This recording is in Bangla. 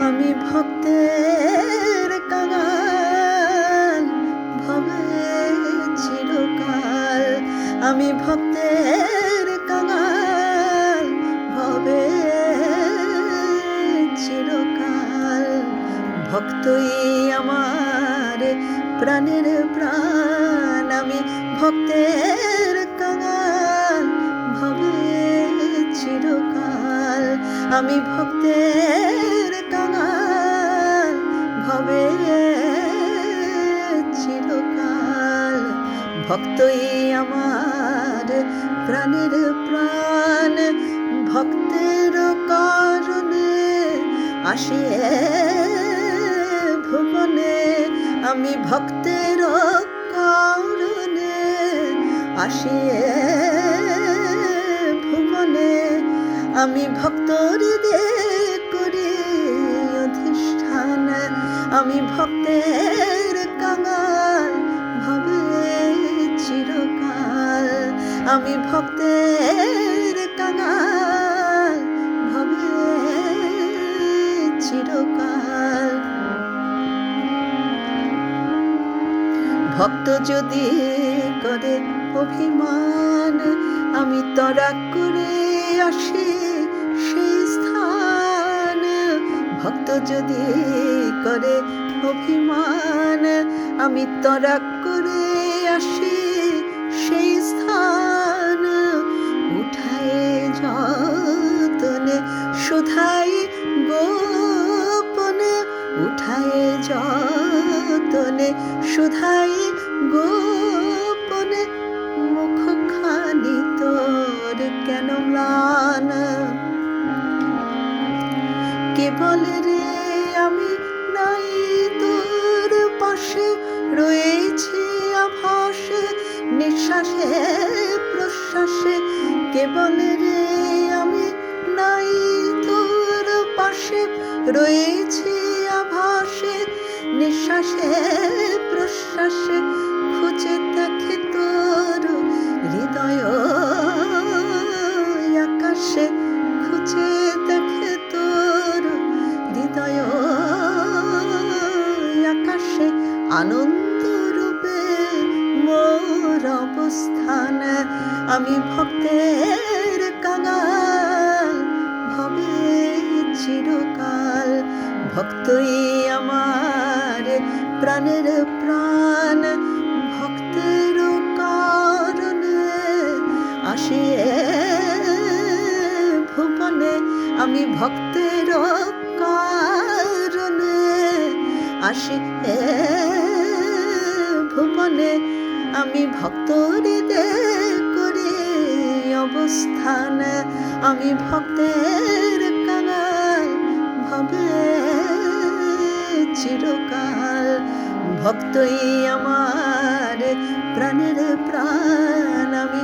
আমি ভক্তের কাঙাল ভবে চিরকাল। আমি ভক্তের কাঙাল ভবে চিরকাল। ভক্তই আমার প্রাণের প্রাণ। আমি ভক্তের কাঙাল ভবে চিরকাল। আমি ভক্তের কাঙাল ভবে চিরকাল। ভক্তই আমার প্রাণের প্রাণ। ভক্তের কারণে আসে ভুবনে। আমি ভক্তের কারণে আসি ভুবনে। আমি ভক্তর করি অধিষ্ঠান। আমি ভক্তের কাঙাল ভবে চিরকাল। আমি ভক্তের কাঙাল ভবে চিরকাল। ভক্ত যদি করে অভিমান, আমি তরাক করে আসি সেই স্থান। ভক্ত যদি করে অভিমান, আমি তরাক করে আসি সেই স্থান। উঠায় যতনে শুধাই গোপনে। উঠায় যতনে শুধাই গোপনে। মুখখানি তোর কেন ম্লান? কে বলে রে আমি নাই তোর পাশে? রয়েছি আভাসে নিঃশ্বাসে প্রশ্বাসে। কে বলে রে আমি নাই তোর পাশে? রয়েছি আভাসে নিঃশ্বাসে প্রশ্বাসে। খুঁজে দেখে তোর হৃদয় আকাশে। খুঁজে দেখে তোর হৃদয় আকাশে। আনন্দ রূপে মোর অবস্থান। আমি ভক্তের কাঙাল ভবে চিরকাল। ভক্তই আমার প্রাণের প্রাণ। ভক্তের কারণে আসি ভুবনে। আমি ভক্তের কারণে আসি ভুবনে। আমি ভক্তর করি অবস্থান। আমি ভক্তের কাঙাল ভবে চিরকাল। ভক্তই আমার প্রাণের প্রাণ। আমি